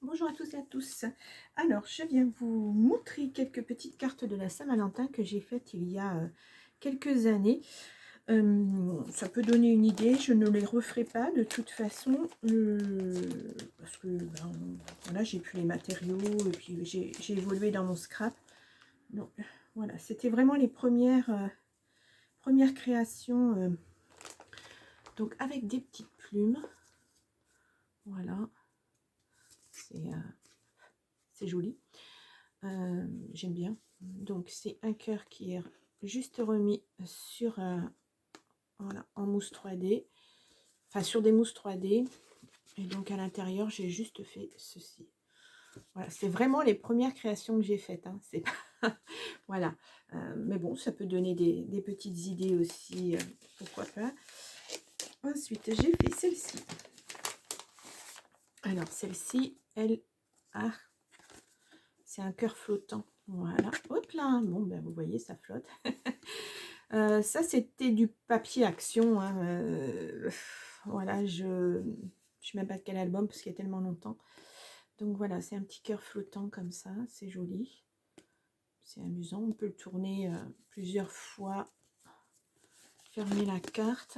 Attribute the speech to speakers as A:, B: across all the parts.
A: Bonjour à tous et à tous. Alors, je viens vous montrer quelques petites cartes de la Saint-Valentin que j'ai faites il y a quelques années. Ça peut donner une idée, je ne les referai pas de toute façon, parce que voilà, j'ai plus les matériaux et puis j'ai évolué dans mon scrap. Donc voilà, c'était vraiment les premières créations, donc avec des petites plumes. Voilà, c'est joli. J'aime bien. Donc c'est un cœur qui est juste remis sur voilà, en mousse 3D, enfin sur des mousses 3D, et donc à l'intérieur j'ai juste fait ceci. Voilà, c'est vraiment les premières créations que j'ai faites, hein. C'est pas voilà. Mais bon, ça peut donner des petites idées aussi, pourquoi pas. Ensuite j'ai fait celle-ci. Alors celle-ci, elle a, c'est un cœur flottant. Voilà, hop là, bon ben vous voyez, ça flotte. Ça, c'était du papier action, hein, voilà, je ne sais même pas de quel album parce qu'il y a tellement longtemps. Donc voilà, c'est un petit cœur flottant comme ça, c'est joli. C'est amusant, on peut le tourner plusieurs fois, fermer la carte.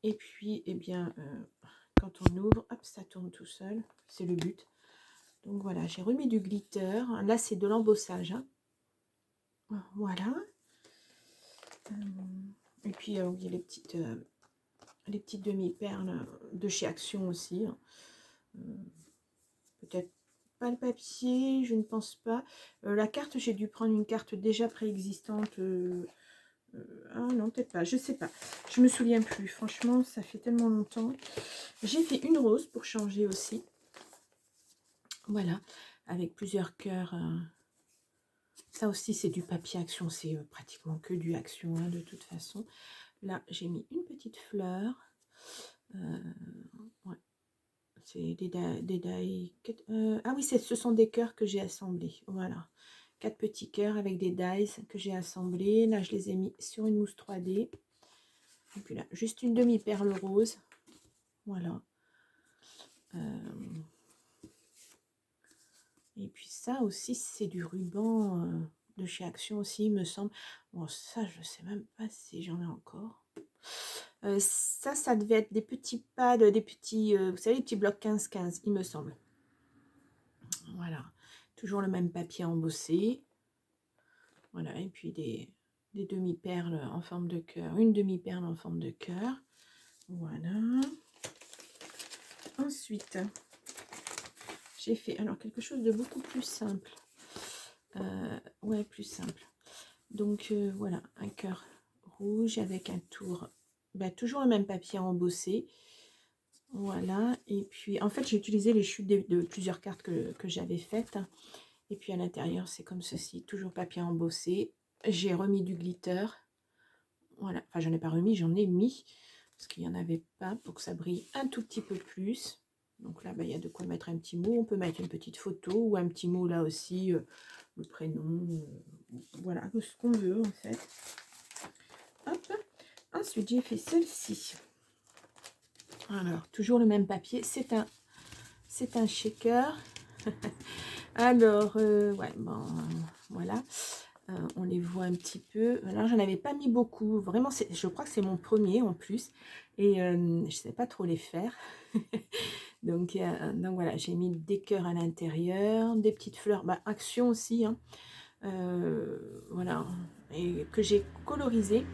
A: Et puis, eh bien, quand on ouvre, hop, ça tourne tout seul, c'est le but. Donc voilà, j'ai remis du glitter. Là, c'est de l'embossage, hein. Voilà. Et puis, il y a les petites demi-perles de chez Action aussi. Peut-être pas le papier, je ne pense pas. La carte, j'ai dû prendre une carte déjà préexistante. Ah non, peut-être pas, je sais pas. Je me souviens plus. Franchement, ça fait tellement longtemps. J'ai fait une rose pour changer aussi. Voilà, avec plusieurs cœurs. Ça aussi, c'est du papier Action. C'est pratiquement que du Action, hein, de toute façon. Là, j'ai mis une petite fleur. Ouais. C'est des die. Ah oui, ce sont des cœurs que j'ai assemblés. Voilà. 4 petits cœurs avec des dies que j'ai assemblés. Là, je les ai mis sur une mousse 3D. Et puis là, juste une demi-perle rose. Voilà. Et puis ça aussi, c'est du ruban de chez Action aussi, il me semble. Bon, ça, je sais même pas si j'en ai encore. Ça devait être des petits pads, des petits, vous savez, les petits blocs 15-15, il me semble. Voilà. Toujours le même papier embossé. Voilà, et puis des demi-perles en forme de cœur. Une demi-perle en forme de cœur. Voilà. Ensuite, j'ai fait alors quelque chose de beaucoup plus simple. Ouais, plus simple. Donc, voilà, un cœur rouge avec un tour. Bah, toujours le même papier embossé. Voilà, et puis en fait j'ai utilisé les chutes de plusieurs cartes que j'avais faites. Et puis à l'intérieur c'est comme ceci, toujours papier embossé. J'ai remis du glitter. Voilà, enfin j'en ai pas remis, j'en ai mis. Parce qu'il n'y en avait pas pour que ça brille un tout petit peu plus. Donc là, bah, il y a de quoi mettre un petit mot. On peut mettre une petite photo ou un petit mot là aussi. Le prénom. Voilà, ce qu'on veut en fait. Hop. Ensuite, j'ai fait celle-ci. Alors, toujours le même papier. C'est un shaker. Alors, ouais, bon, voilà. On les voit un petit peu. Là, j'en avais pas mis beaucoup. Vraiment, je crois que c'est mon premier en plus. Et je ne sais pas trop les faire. donc voilà, j'ai mis des cœurs à l'intérieur, des petites fleurs. Bah, Action aussi. Hein. Voilà. Et que j'ai colorisé.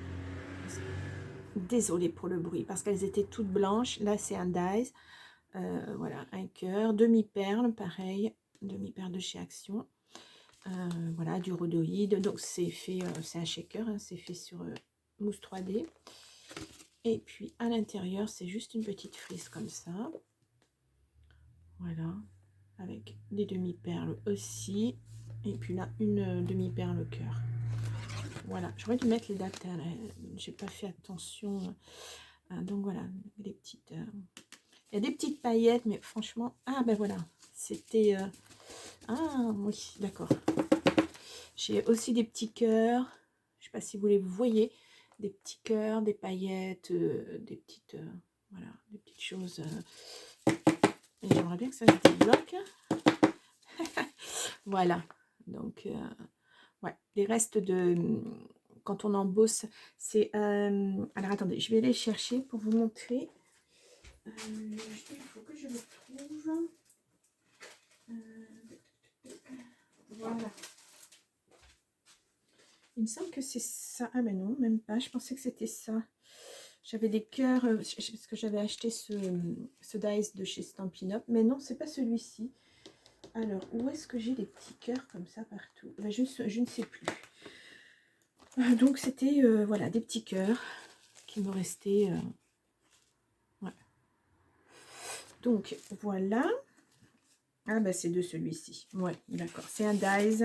A: Désolée pour le bruit, parce qu'elles étaient toutes blanches. Là, c'est un dies. Voilà, un cœur. Demi-perle, pareil. Demi-perle de chez Action. Voilà, du rhodoïde. Donc c'est fait, c'est un shaker, hein, c'est fait sur mousse 3D. Et puis à l'intérieur, c'est juste une petite frise comme ça. Voilà, avec des demi-perles aussi. Et puis là, une demi-perle cœur. Voilà, j'aurais dû mettre les dates, hein, j'ai pas fait attention. Donc voilà, les petites. Il y a des petites paillettes, mais franchement, ah ben voilà, c'était. Ah oui, d'accord. J'ai aussi des petits cœurs. Je ne sais pas si vous les voyez. Des petits cœurs, des paillettes, des petites, voilà, des petites choses. Et j'aimerais bien que ça se débloque. Voilà. Donc, ouais, les restes de... Quand on embosse, c'est... alors, attendez, je vais aller chercher pour vous montrer. Il faut que je le trouve. Voilà. Il me semble que c'est ça. Ah ben non, même pas. Je pensais que c'était ça. J'avais des cœurs, parce que j'avais acheté ce dice de chez Stampin' Up. Mais non, c'est pas celui-ci. Alors, où est-ce que j'ai des petits cœurs comme ça partout? Ben, je ne sais plus. Donc, c'était, voilà, des petits cœurs qui me restaient. Ouais. Donc, voilà. Ah, bah, c'est de celui-ci. Ouais, d'accord. C'est un dice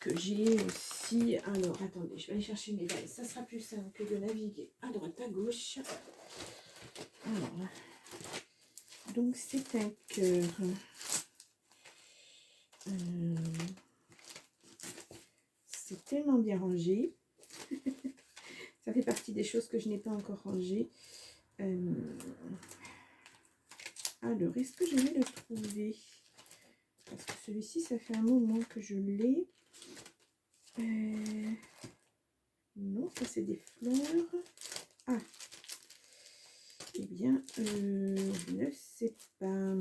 A: que j'ai aussi. Alors, attendez, je vais aller chercher mes dice. Ça sera plus simple que de naviguer à droite, à gauche. Alors, donc, c'est un cœur. C'est tellement bien rangé. Ça fait partie des choses que je n'ai pas encore rangées. Alors, est-ce que je vais le trouver? Parce que celui-ci, ça fait un moment que je l'ai. Non, ça c'est des fleurs. Ah, eh bien, je ne sais pas.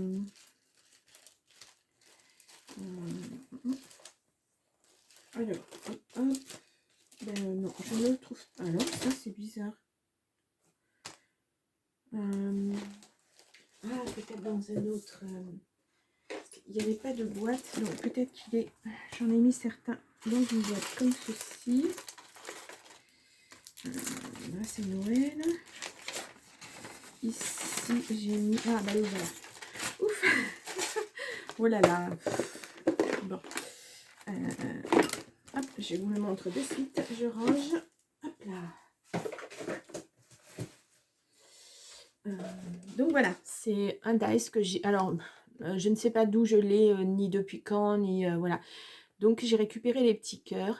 A: Alors, hop, hop. Ben non, je ne le trouve pas. Alors, ça c'est bizarre. Ah, peut-être dans un autre. Il n'y avait pas de boîte. Donc, peut-être qu'il est. J'en ai mis certains dans une boîte comme ceci. Là, c'est Noël. Ici, j'ai mis. Ah, bah voilà. Ouf! Oh là là! Bon. Hop, je vous le montre de suite. Je range. Hop là. Donc voilà, c'est un dice que j'ai. Alors, je ne sais pas d'où je l'ai, ni depuis quand, ni voilà. Donc j'ai récupéré les petits cœurs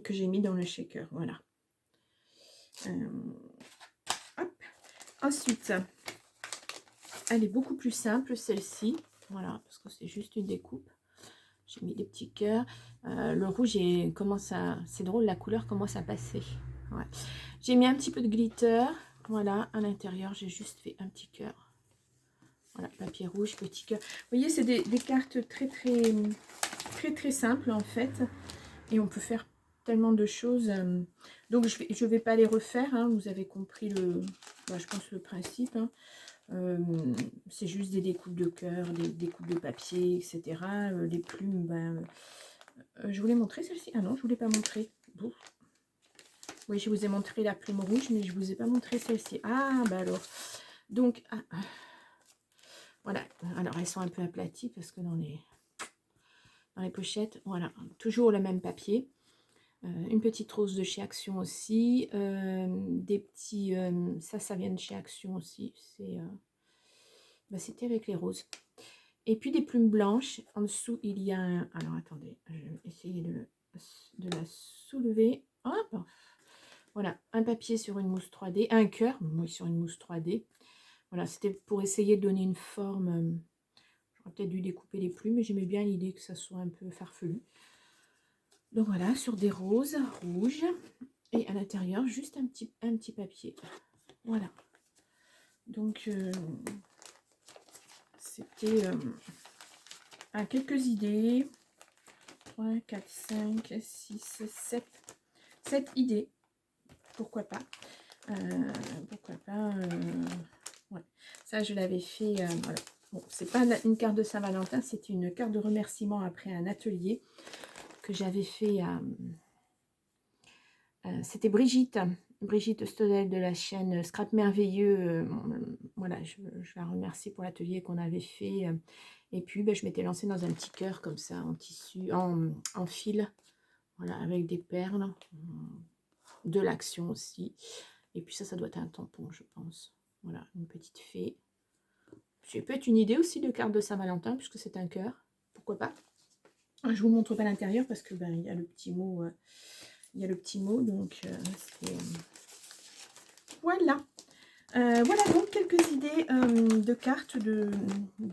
A: que j'ai mis dans le shaker. Voilà. Hop. Ensuite, elle est beaucoup plus simple celle-ci. Voilà, parce que c'est juste une découpe. J'ai mis des petits cœurs. Le rouge commence à... C'est drôle, la couleur commence à passer. Ouais. J'ai mis un petit peu de glitter. Voilà, à l'intérieur, j'ai juste fait un petit cœur. Voilà, papier rouge, petit cœur. Vous voyez, c'est des cartes très simples en fait. Et on peut faire tellement de choses. Donc, je vais pas les refaire. Hein, vous avez compris je pense le principe. Hein. C'est juste des découpes de cœur, des découpes de papier, etc. Les plumes, je voulais montrer celle-ci. Ah non, je ne voulais pas montrer. Bon. Oui, je vous ai montré la plume rouge, mais je ne vous ai pas montré celle-ci. Ah, bah alors. Donc, voilà. Alors, elles sont un peu aplaties parce que dans les pochettes, voilà. Toujours le même papier. Une petite rose de chez Action aussi. Des petits... ça vient de chez Action aussi. C'était avec les roses. Et puis des plumes blanches. En dessous, il y a un... Alors, attendez. Je vais essayer de la soulever. Hop. Voilà, un papier sur une mousse 3D. Un cœur, oui, sur une mousse 3D. Voilà, c'était pour essayer de donner une forme. J'aurais peut-être dû découper les plumes, mais j'aimais bien l'idée que ça soit un peu farfelu. Donc voilà, sur des roses rouges. Et à l'intérieur, juste un petit papier. Voilà. Donc, c'était quelques idées. 3, 4, 5, 6, 7. 7 idées. Pourquoi pas. Pourquoi pas. Ouais. Ça, je l'avais fait. Voilà. Bon, c'est pas une carte de Saint-Valentin, c'est une carte de remerciement après un atelier que j'avais fait à... c'était Brigitte Stodel de la chaîne Scrap Merveilleux. Voilà, je la remercie pour l'atelier qu'on avait fait. Et puis, je m'étais lancée dans un petit cœur comme ça, en tissu, en fil. Voilà, avec des perles. De l'action aussi. Et puis ça doit être un tampon, je pense. Voilà, une petite fée. Ça peut être une idée aussi de carte de Saint-Valentin, puisque c'est un cœur. Pourquoi pas? Je vous montre pas l'intérieur parce que il y a le petit mot. Il y a le petit mot, donc voilà. Voilà donc quelques idées de cartes de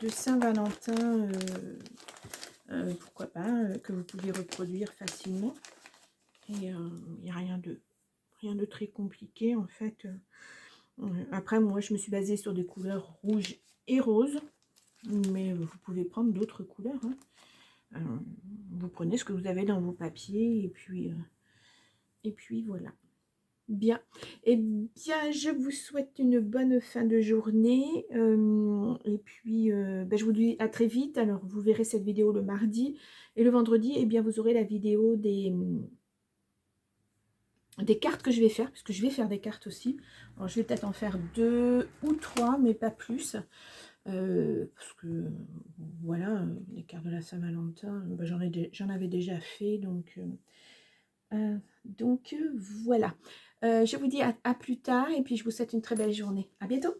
A: Saint-Valentin, pourquoi pas, que vous pouvez reproduire facilement. Et il n'y a rien de très compliqué en fait. Après, moi, je me suis basée sur des couleurs rouges et roses, mais vous pouvez prendre d'autres couleurs. Hein. Vous prenez ce que vous avez dans vos papiers et puis voilà. Bien. Eh bien, je vous souhaite une bonne fin de journée. Et puis, ben, je vous dis à très vite. Alors, vous verrez cette vidéo le mardi. Et le vendredi, eh bien, vous aurez la vidéo des cartes que je vais faire, puisque je vais faire des cartes aussi. Alors, je vais peut-être en faire 2 ou 3, mais pas plus. Parce que, voilà, les cartes de la Saint-Valentin, ben, j'en avais déjà fait, donc voilà. Je vous dis à plus tard et puis je vous souhaite une très belle journée. À bientôt.